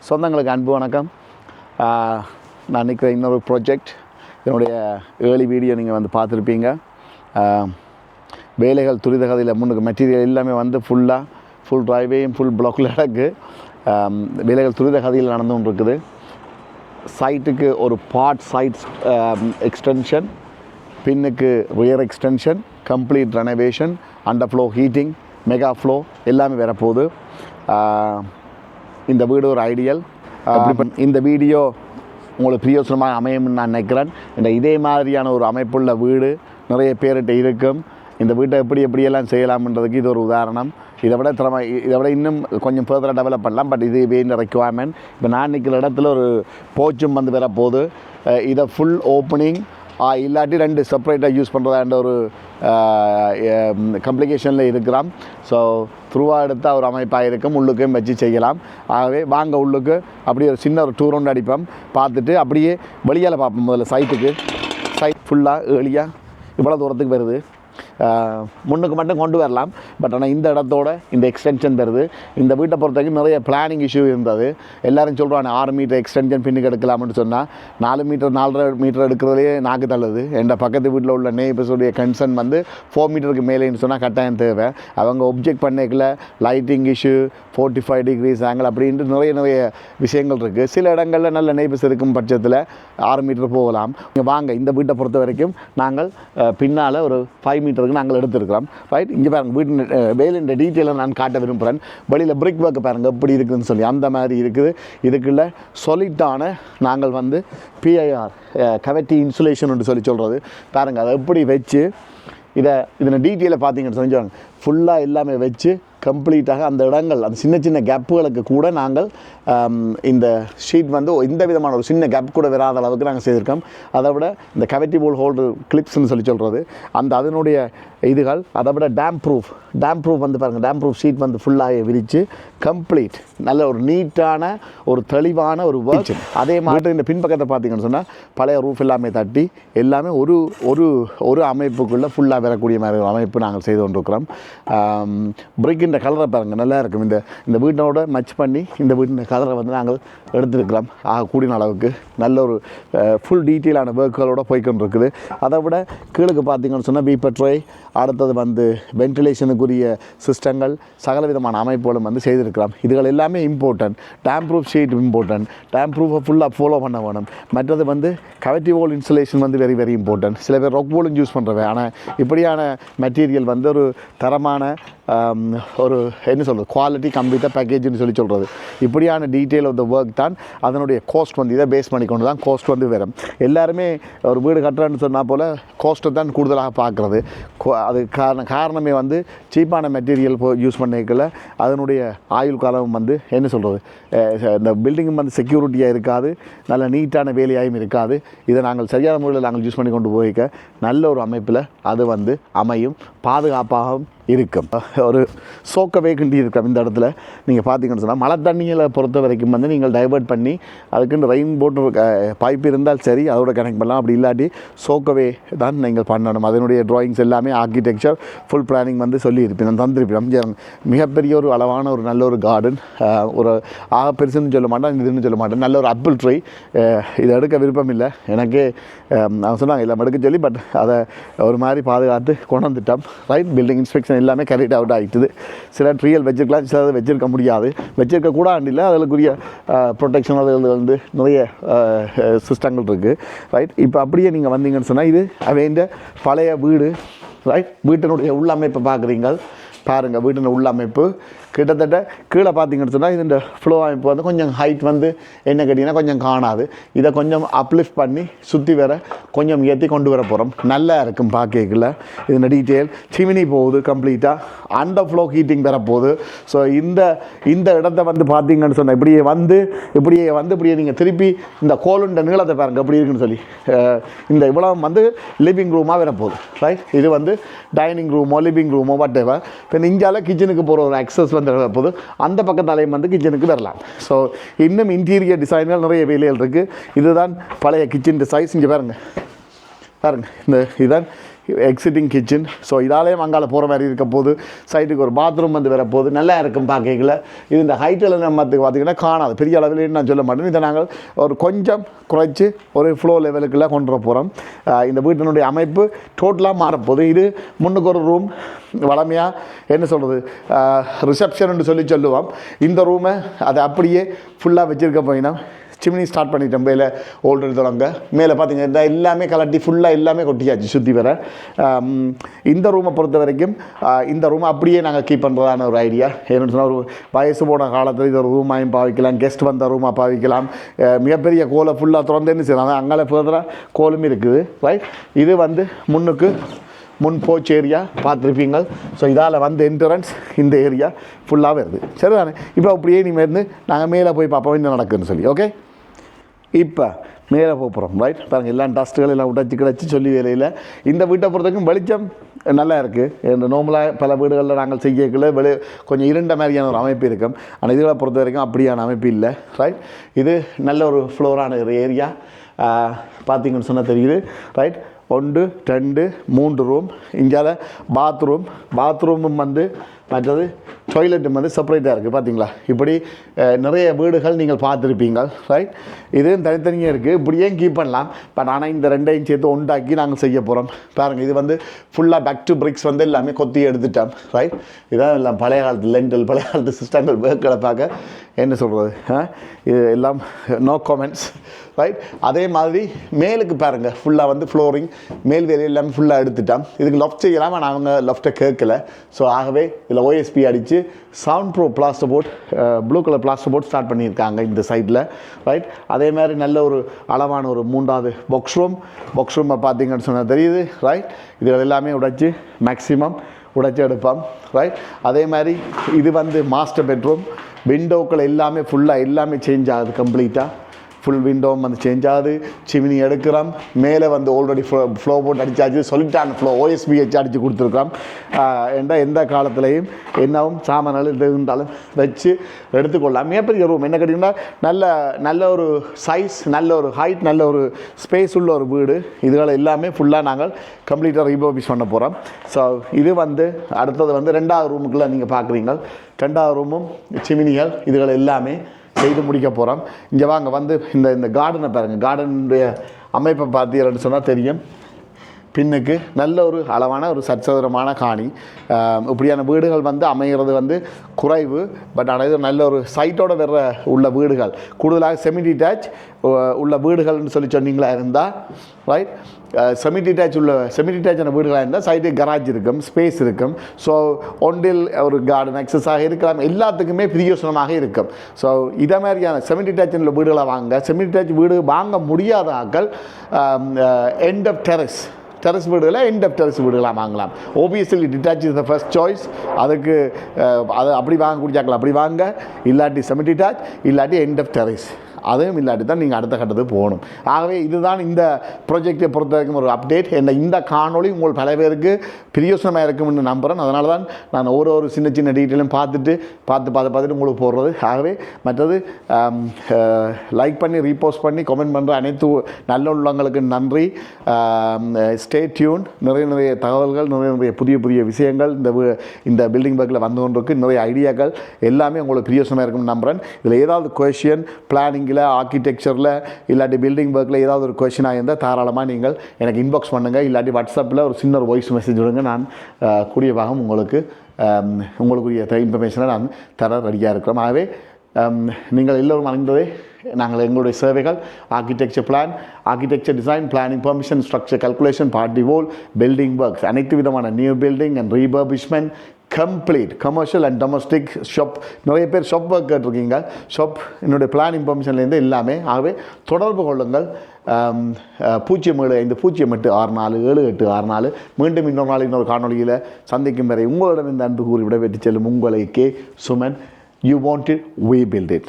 சொந்தங்களுக்கு அன்பு வணக்கம். நான் நிற்கிற இன்னொரு ப்ராஜெக்ட், என்னுடைய ஏர்லி வீடியோ நீங்கள் வந்து பார்த்துருப்பீங்க. வேலைகள் துரித கதையில் முன்னுக்கு மெட்டீரியல் எல்லாமே வந்து ஃபுல் ட்ரைவேயும் ஃபுல் பிளாக்கில் நடக்கு. வேலைகள் துரித கதையில் நடந்து கொண்டு இருக்குது. சைட்டுக்கு ஒரு சைட் எக்ஸ்டென்ஷன், பின்னுக்கு rear extension, complete renovation, under flow heating, mega flow எல்லாமே வரப்போகுது. இந்த வீடு ஒரு ஐடியல். இந்த வீடியோ உங்களுக்கு பிரியோசனமாக அமையும்னு நான் நினைக்கிறேன். இதே மாதிரியான ஒரு அமைப்புள்ள வீடு நிறைய பேர்கிட்ட இருக்கும். இந்த வீட்டை எப்படியெல்லாம் செய்யலாம்ன்றதுக்கு இது ஒரு உதாரணம். இதை விட இன்னும் கொஞ்சம் ஃபர்தராக டெவலப் பண்ணலாம். பட் இது வேண்டிய ரெக்யர்மெண்ட். இப்போ நான் நிற்கிற இடத்துல ஒரு போச்சும் வந்து வரப்போகுது. இதை ஃபுல் ஓப்பனிங் இல்லாட்டி 2 செப்பரேட்டாக யூஸ் பண்ணுறதான்ற ஒரு கம்ப்ளிகேஷனில் இருக்கிறோம். ஸோ த்ரூவாக எடுத்தால் ஒரு அமைப்பாக இருக்கும். உள்ளுக்கும் வச்சு செய்யலாம். ஆகவே வாங்க உள்ளுக்கு அப்படியே ஒரு சின்ன ஒரு டூர் ஒன்று அடிப்போம். பார்த்துட்டு அப்படியே வெளியால் பார்ப்போம். முதல்ல சைட் ஃபுல்லாக ஏர்லியாக இவ்வளோ தூரத்துக்கு வருது. முன்னுக்கு மட்டும் கொண்டு வரலாம். பட் ஆனால் இந்த இடத்தோட இந்த எக்ஸ்டென்ஷன் வருது. இந்த வீட்டை பொறுத்த வரைக்கும் நிறைய பிளானிங் இஷ்யூ இருந்தது. எல்லோரும் சொல்கிறாங்க 6 மீட்டர் எக்ஸ்டென்ஷன் பின்னுக்கு எடுக்கலாம்னு சொன்னால் 4 மீட்டர் 4.5 மீட்டர் எடுக்கிறதுலேயே நாக்கு தள்ளுது. என் பக்கத்து வீட்டில் உள்ள நெய்பர்ஸுடைய கன்சர்ன் வந்து 4 மீட்டருக்கு மேலேன்னு சொன்னால் கட்டாயம் தேவை. அவங்க ஒப்ஜெக்ட் பண்ணிக்கல. லைட்டிங் இஷ்யூ, 45 டிகிரிஸ் ஆங்கிள் அப்படின்ட்டு நிறைய விஷயங்கள் இருக்குது. சில இடங்களில் நல்ல நெய்பர்ஸ் இருக்கும் பட்சத்தில் 6 மீட்டர் போகலாம். இங்கே வாங்க, இந்த வீட்டை பொறுத்த வரைக்கும் நாங்கள் பின்னால் ஒரு 5 மீட்டருக்கு நாங்கள் எடுத்துருக்கிறோம். ரைட், இங்கே பாருங்கள், வீட்டின் வேலையின் டீட்டெயிலை நான் காட்ட விரும்புகிறேன். வெளியில் பிரிக் ஒர்க் பாருங்கள் எப்படி இருக்குதுன்னு சொல்லி அந்த மாதிரி இருக்குது. இதுக்குள்ள சொலிட்டான நாங்கள் வந்து PIR கவெட்டி இன்சுலேஷன் சொல்கிறது பாருங்கள். அதை எப்படி வச்சு இதனை டீட்டெயிலை பார்த்தீங்கன்னு சொல்லிச்சாங்க. ஃபுல்லாக எல்லாமே வச்சு கம்ப்ளீட்டாக அந்த இடங்கள், அந்த சின்ன கேப்புகளுக்கு கூட நாங்கள் இந்த ஷீட் வந்து இந்த விதமான ஒரு சின்ன கேப் கூட வராத அளவுக்கு நாங்கள் செய்திருக்கோம். அதை விட இந்த கவெட்டி போல் ஹோல்டர் கிளிப்ஸ்ன்னு சொல்கிறது அதனுடைய இதுகள், அதை விட டேம் ப்ரூஃப் வந்து பாருங்கள். டேம் ப்ரூஃப் ஷீட் வந்து ஃபுல்லாக விரித்து கம்ப்ளீட் நல்ல ஒரு நீட்டான ஒரு தெளிவான ஒரு ஒர்க். அதே மாதிரி இந்த பின்பக்கத்தை பார்த்தீங்கன்னு சொன்னால் பழைய ரூஃப் எல்லாமே தட்டி எல்லாமே ஒரு அமைப்புக்குள்ளே ஃபுல்லாக வரக்கூடிய மாதிரி ஒரு அமைப்பு நாங்கள் செய்து கொண்டிருக்கிறோம். பிரிக்கின்ற கலரை பாருங்கள், நல்லா இருக்கும். இந்த வீட்டோட மச் பண்ணி இந்த வீட்டின் கலரை வந்து நாங்கள் எடுத்துருக்கிறோம். கூடின அளவுக்கு நல்ல ஒரு ஃபுல் டீட்டெயிலான ஒர்க்குகளோடு போய்கொண்டிருக்குது. அதை விட கீழுக்கு பார்த்தீங்கன்னு சொன்னால் பீப்பர் அடுத்தது வந்து வென்டிலேஷனுக்குரிய சிஸ்டங்கள், சகல விதமான அமைப்புகளும் வந்து செய்திருக்கிறோம். இதுகள் எல்லாமே important. Damp proof sheet important. Damp ப்ரூஃபை ஃபுல்லாக ஃபாலோ பண்ண வேணும். மற்றது வந்து கவெட்டி வால் இன்சுலேஷன் வந்து வெரி இம்பார்ட்டன்ட். சில பேர் ராக் வாலும் யூஸ் பண்ணுறவை. ஆனால் இப்படியான மெட்டீரியல் வந்து ஒரு தரமான ஒரு குவாலிட்டி கம்ப்ளீட்டாக பேக்கேஜ்னு சொல்கிறது. இப்படியான டீட்டெயில் ஆஃப் த ஒர்க் தான் அதனுடைய காஸ்ட் வந்து இதை பேஸ் பண்ணிக்கொண்டு தான் காஸ்ட் வந்து வரும். எல்லாருமே ஒரு வீடு கட்டுறான்னு சொன்னால் போல் காஸ்ட்டை தான் கூடுதலாக பார்க்குறது. அது காரணமே வந்து சீப்பான மெட்டீரியல் யூஸ் பண்ணிக்கல அதனுடைய ஆயுள் காலம் வந்து இந்த பில்டிங்கும் வந்து செக்யூரிட்டியாக இருக்காது, நல்ல நீட்டான வேலையாகவும் இருக்காது. இதை நாங்கள் சரியான முறையில் நாங்கள் யூஸ் பண்ணி கொண்டு போய்க்க நல்ல ஒரு அமைப்பில் அது வந்து அமையும், பாதுகாப்பாகவும் இருக்கும். ஒரு சோக்க வேகண்டி இருக்கும். இந்த இடத்துல நீங்கள் பார்த்தீங்கன்னு சொன்னால் மழை தண்ணிகளை பொறுத்த வரைக்கும் வந்து நீங்கள் டைவர்ட் பண்ணி அதுக்குன்னு ரெயின் போட்டு பைப் இருந்தால் சரி அதோட கனெக்ட் பண்ணலாம். அப்படி இல்லாட்டி சோக்கவே தான் நீங்கள் பண்ணணும். அதனுடைய ட்ராயிங்ஸ் எல்லாமே ஆர்கிடெக்சர் ஃபுல் பிளானிங் வந்து சொல்லியிருப்பேன், நான் தந்திருப்பேன். மிகப்பெரிய ஒரு அளவான ஒரு நல்ல ஒரு கார்டன், ஒரு பெருசுன்னு சொல்ல மாட்டேன், இதுன்னு சொல்ல மாட்டேன், நல்ல ஒரு ஆப்பிள் ட்ரை. இதை எடுக்க விருப்பம் இல்லை எனக்கே. அவங்க சொன்னாங்க இல்லை எடுக்க சொல்லி, பட் அதை ஒரு மாதிரி பாதுகாத்து கொண்டு வந்துட்டோம். ரைட், பில்டிங் இன்ஸ்பெக்ஷன் எல்லாமே கேரிட் அவுட் ஆகிட்டுது. சில ட்ரீயல் வச்சுருக்கலாம், சில வச்சுருக்க முடியாது, வச்சுருக்க கூடாது இல்லை. அதுக்குரிய ப்ரொடெக்ஷன் அது வந்து நிறைய சிஸ்டங்கள் இருக்குது. ரைட், இப்போ அப்படியே நீங்கள் வந்தீங்கன்னு சொன்னால் இது அவைண்ட பழைய வீடு. ரைட், வீட்டினுடைய உள்ளமைப்பை பார்க்குறீங்க பாருங்கள். வீட்டின் உள்ளமைப்பு கிட்டத்தட்ட கீழே பார்த்தீங்கன்னு சொன்னால் இந்த ஃப்ளோ அமைப்பு வந்து கொஞ்சம் ஹைட் வந்து என்ன கேட்டிங்கன்னா கொஞ்சம் காணாது. இதை கொஞ்சம் அப்லிஃப்ட் பண்ணி சுற்றி வர கொஞ்சம் ஏற்றி கொண்டு வர போகிறோம். நல்லா இருக்கும் பார்க்கல. இதோட டீட்டெயில் சிமினி போகுது கம்ப்ளீட்டாக. அண்டர் ஃப்ளோ ஹீட்டிங் வரப்போகுது. ஸோ இந்த இடத்த வந்து பார்த்தீங்கன்னு சொன்னால் இப்படியே நீங்கள் திருப்பி இந்த கோலுண்ட நீளத்தை பாருங்கள் எப்படி இருக்குன்னு சொல்லி. இந்த இவ்வளோ வந்து லிவிங் ரூமாக வரப்போகுது. ரைட், இது வந்து டைனிங் ரூமோ லிவிங் ரூமோ வாட் எவர். இப்போ இங்கால கிச்சனுக்கு போகிற ஒரு அக்சஸ் வந்து போது அந்த பக்கத்தாலையும் வந்து கிச்சனுக்கு வரலாம். ஸோ இன்னும் இன்டீரியர் டிசைன்கள் நிறைய வேலைகள் இருக்குது. இதுதான் பழைய கிச்சன் டிசைன்ஸ். இங்கே பாருங்கள், இதுதான் எக்ஸிட்டிங் கிச்சன். ஸோ இதாலேயும் அங்கால போகிற மாதிரி இருக்க போது, சைட்டுக்கு ஒரு பாத்ரூம் வந்து வரப்போகுது, நல்லா இருக்கும் பார்க்கல. இது இந்த ஹைட்டில் நம்மத்துக்கு பார்த்திங்கன்னா காணாது, பெரிய அளவில் நான் சொல்ல மாட்டேன். இதை நாங்கள் ஒரு கொஞ்சம் குறைச்சி ஒரு ஃப்ளோ லெவலுக்குள்ளே கொண்டு வர போகிறோம். இந்த வீட்டினுடைய அமைப்பு டோட்டலாக மாறப்போகுது. இது முன்னுக்கு ஒரு ரூம், வளமையாக என்ன சொல்கிறது ரிசப்ஷன் சொல்லுவோம். இந்த ரூமை அதை அப்படியே ஃபுல்லாக வச்சுருக்க போயினா சிம்னி ஸ்டார்ட் பண்ணிட்டோம். மேலே ஓல்டு தொடங்க மேலே பார்த்தீங்கன்னா எல்லாமே கலட்டி ஃபுல்லாக எல்லாமே கொட்டியாச்சு சுற்றி வர. இந்த ரூமை பொறுத்த வரைக்கும் இந்த ரூமை அப்படியே நாங்கள் கீப் பண்ணுறதான ஒரு ஐடியா. ஏன்னு சொன்னால் ஒரு வயசு போன காலத்தில் இது ஒரு ரூமாயும் பாவிக்கலாம், கெஸ்ட் வந்த ரூமாக பாவிக்கலாம். மிகப்பெரிய கோலை ஃபுல்லாக திறந்தேன்னு செய்யலாம். அங்கே ஃபர்தராக கோலும் இருக்குது. ரைட், இது வந்து முன்னுக்கு முன் போச் ஏரியா பார்த்துருப்பீங்க. ஸோ இதால் வந்து என்ட்ரன்ஸ் இந்த ஏரியா ஃபுல்லாக வருது. சரிதானே? இப்போ அப்படியே நீ வந்து நாங்கள் மேலே போய் பார்ப்போம் என்ன நடக்குதுன்னு சொல்லி. ஓகே, இப்போ மேலே போகிறோம். ரைட், பாருங்கள் எல்லாம் டஸ்ட்டுகள் எல்லாம் உடைச்சி கிடச்சி சொல்லி வேலையில். இந்த வீட்டை பொறுத்தவரைக்கும் வெளிச்சம் நல்லா இருக்குது. இந்த நார்மலாக பல வீடுகளில் நாங்கள் செய்யக்குள்ள கொஞ்சம் இருண்ட மாதிரியான ஒரு அமைப்பு இருக்கும். ஆனால் இதுகளை பொறுத்த வரைக்கும் அப்படியான அமைப்பு இல்லை. ரைட், இது நல்ல ஒரு ஃப்ளோரான ஒரு ஏரியா பார்த்தீங்கன்னு சொன்னால் தெரியுது. Right, 1 2 3 room. இங்கால பாத்ரூமும் வந்து மற்றது டாய்லெட்டும் வந்து செப்பரேட்டாக இருக்குது. பார்த்தீங்களா? இப்படி நிறைய வீடுகள் நீங்கள் பார்த்துருப்பீங்க. ரைட், இதுவும் தனித்தனியாக இருக்குது. இப்படியே கீப் பண்ணலாம். பட் ஆனால் இந்த ரெண்டையும் சேர்த்து ஒன்றாக்கி நாங்கள் செய்ய போகிறோம். பாருங்கள், இது வந்து ஃபுல்லாக பேக் டு பிரிக்ஸ் வந்து எல்லாமே கொத்தி எடுத்துட்டோம். ரைட், இதான் எல்லாம் பழைய காலத்து லெண்டல், பழைய காலத்து சிஸ்டங்கள் வேர்க்களை பார்க்க என்ன சொல்கிறது, இது எல்லாம் நோ கமெண்ட்ஸ். ரைட், அதே மாதிரி மேலுக்கு பாருங்கள் ஃபுல்லாக வந்து ஃப்ளோரிங் மேல் வேலையை எல்லாமே ஃபுல்லாக எடுத்துட்டோம். இதுக்கு லெஃப்ட் செய்யலாம், ஆனால் அவங்க லெஃப்ட்டை கேட்கல. ஸோ ஆகவே இதில் OSP அடித்து sound proof plaster board, blue colour plaster board start பண்ணியிருக்காங்க இந்த சைடில். ரைட், அதே மாதிரி நல்ல ஒரு அளவான ஒரு 3வது பாக்ஸ் ரூமை பார்த்தீங்கன்னு சொன்னால் தெரியுது. ரைட், இதில் எல்லாமே உடைச்சி மேக்ஸிமம் உடைச்சி எடுப்போம். ரைட், அதே மாதிரி இது வந்து மாஸ்டர் பெட்ரூம். விண்டோக்கள் எல்லாமே ஃபுல்லாக எல்லாமே சேஞ்ச் ஆகுது. கம்ப்ளீட்டாக ஃபுல் விண்டோவும் வந்து சேஞ்ச் ஆகுது. சிமினி எடுக்கிறோம். மேலே வந்து ஆல்ரெடி ஃப்ளோ போட்டு அடித்தாச்சு, சொல்லிட்டான ஃப்ளோ OSB வச்சு அடித்து கொடுத்துருக்கோம். எந்த காலத்துலேயும் என்னவும் சாமான்கள் இருந்தாலும் வச்சு எடுத்துக்கொள்ளலாம். மிகப்பெரிய ரூம். என்ன கேட்டிங்கன்னா நல்ல ஒரு சைஸ், நல்ல ஒரு ஹைட், நல்ல ஒரு ஸ்பேஸ் உள்ள ஒரு வீடு. இதுகளை எல்லாமே ஃபுல்லாக நாங்கள் கம்ப்ளீட்டாக ரீபர்பிஷ் பண்ண போகிறோம். ஸோ இது வந்து அடுத்தது வந்து 2வது ரூமுக்குள்ளே நீங்கள் பார்க்குறீங்க. 2வது ரூமும் சிமினிகள் இதுகள் எல்லாமே செய்து முடிக்க போகிறோம். இங்கே வாங்க வந்து இந்த கார்டனை பாருங்கள். கார்டனுடைய அமைப்பை பார்த்தீங்கன்னு சொன்னால் தெரியும். பின்னுக்கு நல்ல ஒரு அளவான ஒரு சச்சதுரமான காணி. இப்படியான வீடுகள் வந்து அமைகிறது வந்து குறைவு. பட் ஆனால் இது நல்ல ஒரு சைட்டோட வர்ற உள்ள வீடுகள், கூடுதலாக செமி டிட்டாச் உள்ள வீடுகள்னு சொல்லி சொன்னீங்களா இருந்தால். ரைட், செமி டிட்டாச்சான வீடுகளாக இருந்தால் சைட்டு கராஜ் இருக்கும், ஸ்பேஸ் இருக்கும். ஸோ ஒன்றில் ஒரு கார்டன் எக்ஸஸாக இருக்கலாம், எல்லாத்துக்குமே பிரயோசனமாக இருக்கும். ஸோ இதை மாதிரியான செமி டிட்டாச் உள்ள வீடுகளை வாங்க. செமி டிட்டாச் வீடு வாங்க முடியாத ஆக்கள் எண்ட் ஆஃப் டெரஸ் வீடுகளை எண்ட் ஆஃப் டெரஸ் வீடுகளாக வாங்கலாம். Obviously detach is the first choice. அதுக்கு அது அப்படி வாங்க குடிச்சாக்கலாம், அப்படி வாங்க. இல்லாட்டி செமி டிட்டாச், இல்லாட்டி எண்ட் ஆஃப் டெரஸ். அதுவும் இல்லாட்டி தான் நீங்கள் அடுத்த கட்டத்துக்கு போகணும். ஆகவே இதுதான் இந்த ப்ராஜெக்டை பொறுத்த வரைக்கும் ஒரு அப்டேட். இந்த காணொளி உங்கள் பல பேருக்கு பிரயோசனமாக இருக்கும்னு நம்புகிறேன். அதனால தான் நான் ஒரு சின்ன டீட்டெயிலும் பார்த்துட்டு உங்களுக்கு போடுறது. ஆகவே மற்றது லைக் பண்ணி ரீபோஸ்ட் பண்ணி கமெண்ட் பண்ணுற அனைத்து நல்ல உள்ளங்களுக்கு நன்றி. Stay tune. நிறைய தகவல்கள், நிறைய புதிய விஷயங்கள் இந்த பில்டிங் ஒர்க்கில் வந்து கொண்டிருக்கு. நிறைய ஐடியாக்கள் எல்லாமே உங்களுக்கு பிரயோசனமாக இருக்கும்னு நம்புகிறேன். இதில் ஏதாவது கொஷின், பிளானிங்கில், ஆர்கிடெக்சரில், இல்லாட்டி பில்டிங் ஒர்க்கில் ஏதாவது ஒரு கொஷினாக இருந்தால் தாராளமாக நீங்கள் எனக்கு இன்பாக்ஸ் பண்ணுங்கள். இல்லாட்டி வாட்ஸ்அப்பில் ஒரு சின்ன ஒரு வாய்ஸ் மெசேஜ் விடுங்க. நான் கூடிய பாகம் உங்களுக்குரிய இன்ஃபர்மேஷனை நான் தர ரெடியாக இருக்கிறோம். ஆகவே நீங்கள் எல்லோரும் அறிந்ததே, நாங்கள் எங்களுடைய சேவைகள் architecture plan, architecture design, planning, permission, structure calculation, party wall, building works, அனைத்து விதமான new building and refurbishment, complete commercial and domestic shop. நிறைய பேர் ஷாப் ஒர்க் கேட்டிருக்கீங்க. ஷாப் என்னுடைய பிளானிங் பெர்மிஷன்லேருந்து எல்லாமே. ஆகவே தொடர்பு கொள்ளுங்கள். 07586478664. மீண்டும் இன்னொரு நாள் இன்னொரு காணொலியில் சந்திக்கும் வரை உங்களிடம் இந்த அன்பு கூறி விடைபெற்று செல்லும் உங்களை K. Suman. You want it, we build it.